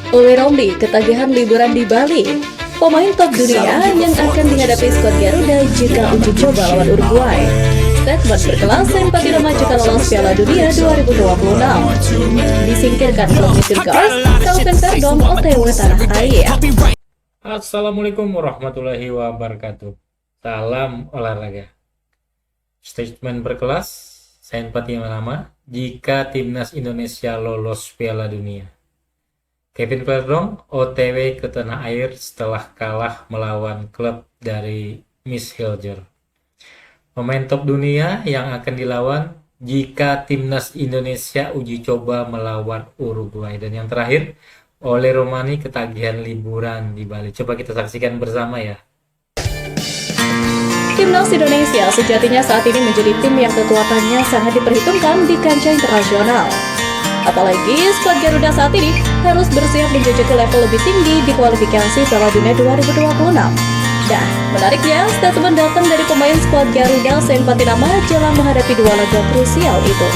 Oleh Romli ketagihan liburan di Bali. Pemain top dunia yang akan dihadapi skuad Garuda jika uji coba lawan Uruguay. Statement berkelas simpati nama jika lolos Piala Dunia 2026. Disingkirkan klub Misil Girls, Calvin Verdong OTW tanah air. Assalamualaikum warahmatullahi wabarakatuh. Salam olahraga. Statement berkelas simpati nama jika timnas Indonesia lolos Piala Dunia. Kevin Verdong OTW ke tanah air setelah kalah melawan klub dari Miss Hilger. Pemain top dunia yang akan dilawan jika timnas Indonesia uji coba melawan Uruguay. Dan yang terakhir, Oleh Romani ketagihan liburan di Bali. Coba kita saksikan bersama ya. Timnas Indonesia sejatinya saat ini menjadi tim yang kekuatannya sangat diperhitungkan di kancah internasional. Apalagi skuad Garuda saat ini harus bersiap menjajaki level lebih tinggi di kualifikasi Piala Dunia 2026. Nah, menariknya statement datang dari pemain skuad Garuda Sen Patinama jelang menghadapi dua laga krusial itu.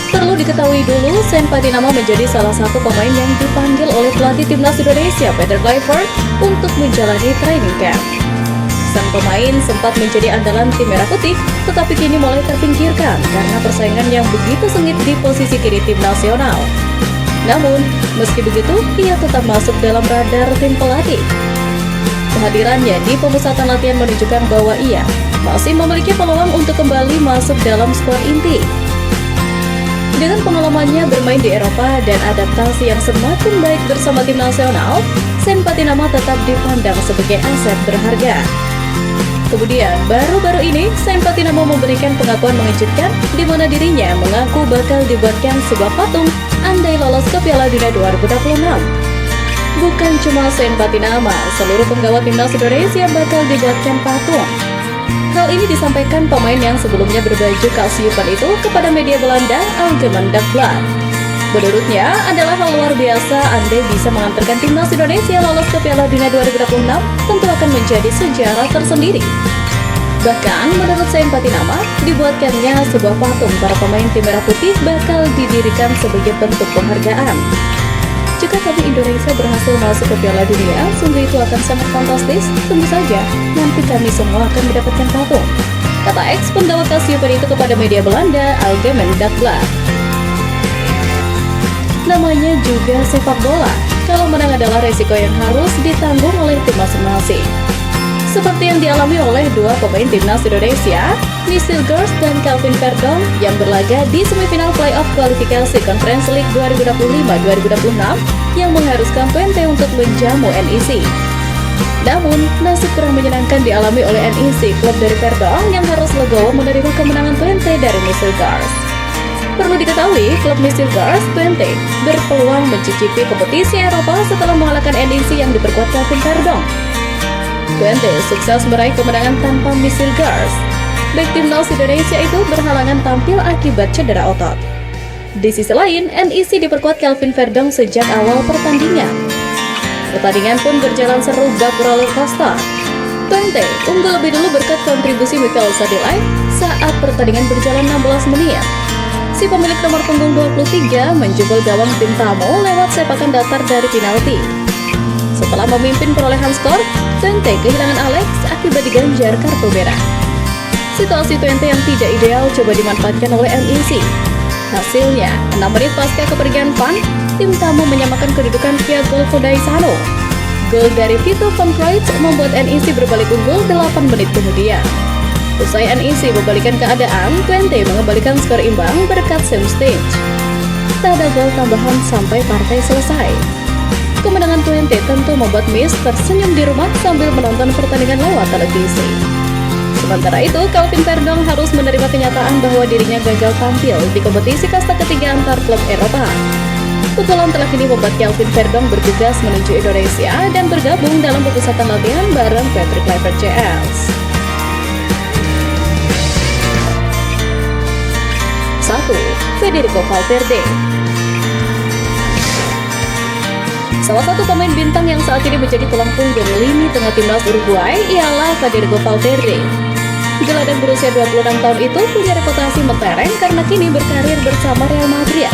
Perlu diketahui dulu, Sen Patinama menjadi salah satu pemain yang dipanggil oleh pelatih timnas Indonesia Peter Clifford untuk menjalani training camp. Sang pemain sempat menjadi andalan tim merah putih, tetapi kini mulai terpinggirkan karena persaingan yang begitu sengit di posisi kiri tim nasional. Namun, meski begitu, ia tetap masuk dalam radar tim pelatih. Kehadirannya di pemusatan latihan menunjukkan bahwa ia masih memiliki peluang untuk kembali masuk dalam skuad inti. Dengan pengalamannya bermain di Eropa dan adaptasi yang semakin baik bersama tim nasional, Sen Patinama tetap dipandang sebagai aset berharga. Kemudian, baru-baru ini, Sen Patinama memberikan pengakuan mengejutkan di mana dirinya mengaku bakal dibuatkan sebuah patung andai lolos ke Piala Dunia 2026. Bukan cuma Sen Patinama, seluruh penggawa timnas Indonesia bakal dibuatkan patung. Hal ini disampaikan pemain yang sebelumnya berbaju kalsiuman itu kepada media Belanda Algemeen Dagblad. Menurutnya adalah hal luar biasa andai bisa mengantarkan timnas Indonesia lolos ke Piala Dunia 2026 tentu akan menjadi sejarah tersendiri. Bahkan menurut Sen Patinama, dibuatkannya sebuah patung para pemain tim merah putih bakal didirikan sebagai bentuk penghargaan. Jika kami Indonesia berhasil masuk ke Piala Dunia, sungguh itu akan sangat fantastis. Tunggu saja, nanti kami semua akan mendapatkan patung, kata ex penggawa kalsiuman itu kepada media Belanda Algemeen Dagblad. Namanya juga sepak bola. Kalau menang adalah resiko yang harus ditanggung oleh tim masing-masing. Seperti yang dialami oleh dua pemain timnas Indonesia, Misil Girls dan Calvin Verdong yang berlaga di semifinal playoff kualifikasi Conference League 2025-2026 yang mengharuskan Twente untuk menjamu NEC. Namun, nasib kurang menyenangkan dialami oleh NEC, klub dari Verdong yang harus legowo menerima kemenangan Twente dari Misil Girls. Perlu diketahui, klub Misil Girls Twente berpeluang mencicipi kompetisi Eropa setelah mengalahkan NEC yang diperkuat Calvin Verdong. Twente sukses meraih kemenangan tanpa Misil Girls. Back timnas Indonesia itu berhalangan tampil akibat cedera otot. Di sisi lain, NEC diperkuat Calvin Verdong sejak awal pertandingan. Pertandingan pun berjalan seru bak roller coaster. Twente unggul lebih dulu berkat kontribusi Michael Sadilai saat pertandingan berjalan 16 menit. Si pemilik nomor punggung 23 menjebol gawang tim tamu lewat sepakan datar dari penalti. Setelah memimpin perolehan skor, Twente kehilangan Alex akibat diganjar kartu merah. Situasi Twente yang tidak ideal coba dimanfaatkan oleh NEC. Hasilnya, 6 menit pasca kepergian Van, tim tamu menyamakan kedudukan via gol Kodaisano. Gol dari Vito van Kroijt membuat NEC berbalik unggul 8 menit kemudian. Usai NEC membalikan keadaan, Twente mengembalikan skor imbang berkat Sam Stage. Tak ada gol tambahan sampai partai selesai. Kemenangan Twente tentu membuat Miss tersenyum di rumah sambil menonton pertandingan lewat televisi. Sementara itu, Calvin Verdong harus menerima kenyataan bahwa dirinya gagal tampil di kompetisi kasta ketiga antar klub Eropa. Pukulan telak ini membuat Calvin Verdong bertugas menuju Indonesia dan bergabung dalam pemusatan latihan bareng Patrick Kluivert JS. 1. Federico Valverde. Salah satu pemain bintang yang saat ini menjadi tulang punggung lini tengah timnas Uruguay ialah Federico Valverde. Gelandang berusia 26 tahun itu punya reputasi mentereng karena kini berkarir bersama Real Madrid.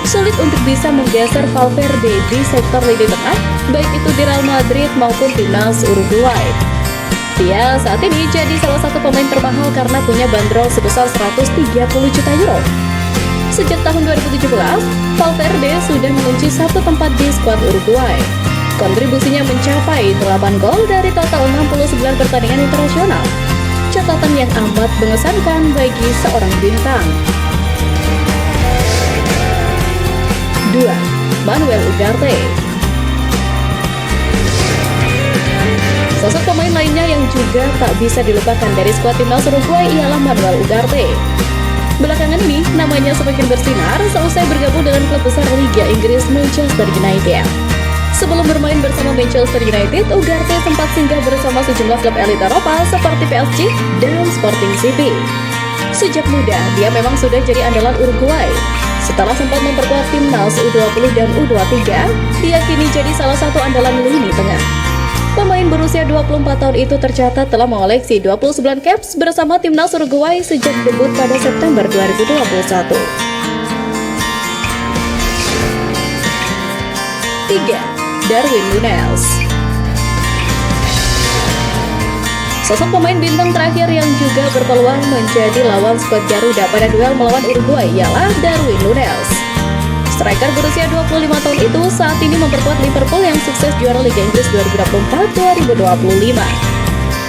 sulit untuk bisa menggeser Valverde di sektor lini tengah, baik itu di Real Madrid maupun timnas Uruguay. Dia saat ini jadi salah satu pemain termahal karena punya bandrol sebesar 130 juta euro. Sejak tahun 2017, Valverde sudah mengunci satu tempat di skuad Uruguay. Kontribusinya mencapai 8 gol dari total 69 pertandingan internasional. Catatan yang amat mengesankan bagi seorang bintang. 2. Manuel Ugarte. Sosok pemain lainnya yang juga tak bisa dilupakan dari skuad timnas Uruguay ialah Manuel Ugarte. Belakangan ini, namanya semakin bersinar seusai bergabung dengan klub besar Liga Inggris Manchester United. Sebelum bermain bersama Manchester United, Ugarte sempat singgah bersama sejumlah klub elit Eropa seperti PSG dan Sporting CP. Sejak muda, dia memang sudah jadi andalan Uruguay. Setelah sempat memperkuat timnas U20 dan U23, dia kini jadi salah satu andalan lini tengah. Pemain berusia 24 tahun itu tercatat telah mengoleksi 29 caps bersama timnas Uruguay sejak debut pada September 2021. 3. Darwin Núñez. Sosok pemain bintang terakhir yang juga berpeluang menjadi lawan skuad Garuda pada duel melawan Uruguay ialah Darwin Núñez. Striker berusia 25 tahun itu saat ini memperkuat Liverpool yang sukses juara Liga Inggris 2024-2025.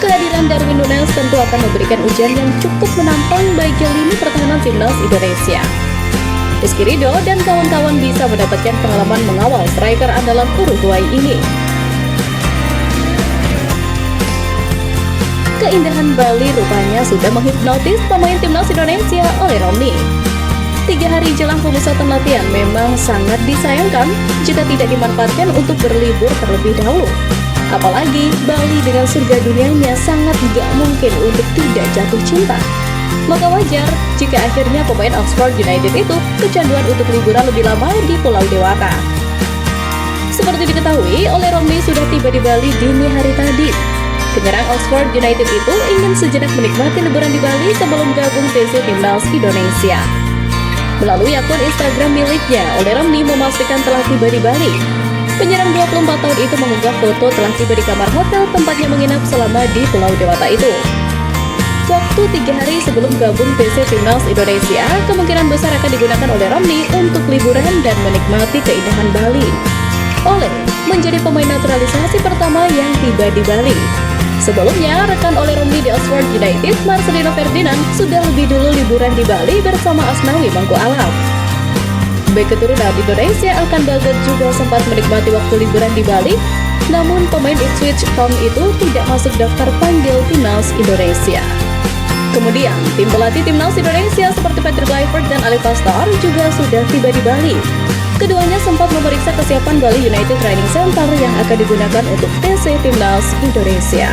Kehadiran Darwin Núñez tentu akan memberikan ujian yang cukup menantang bagi lini pertahanan timnas Indonesia. Rizky Ridho dan kawan-kawan bisa mendapatkan pengalaman mengawal striker andalan Uruguay ini. Keindahan Bali rupanya sudah menghipnotis pemain timnas Indonesia oleh Romney. 3 hari jelang pemusatan latihan memang sangat disayangkan jika tidak dimanfaatkan untuk berlibur terlebih dahulu. Apalagi Bali dengan surga dunianya sangat gak mungkin untuk tidak jatuh cinta. Maka wajar jika akhirnya pemain Oxford United itu kecanduan untuk liburan lebih lama di Pulau Dewata. Seperti diketahui, oleh Romney sudah tiba di Bali dini hari tadi. Penyerang Oxford United itu ingin sejenak menikmati liburan di Bali sebelum gabung TC Timnas Indonesia. Melalui akun Instagram miliknya, oleh Romney memastikan telah tiba di Bali. Penyerang 24 tahun itu mengunggah foto telah tiba di kamar hotel tempatnya menginap selama di Pulau Dewata itu. Waktu 3 hari sebelum gabung TC Timnas Indonesia, kemungkinan besar akan digunakan oleh Romney untuk liburan dan menikmati keindahan Bali. Oleh menjadi pemain naturalisasi pertama yang tiba di Bali. Sebelumnya, rekan oleh Romney di Oxford United, Marcelino Ferdinand, sudah lebih dulu liburan di Bali bersama Asnawi Mangku Alam. Bek keturunan Indonesia Alkan Bagot juga sempat menikmati waktu liburan di Bali, namun pemain Ipswich Town itu tidak masuk daftar panggil timnas Indonesia. Kemudian, tim pelatih timnas Indonesia seperti Patrick Kluivert dan Ali Pastar juga sudah tiba di Bali. Keduanya sempat memeriksa kesiapan Bali United Training Center yang akan digunakan untuk TC Timnas Indonesia.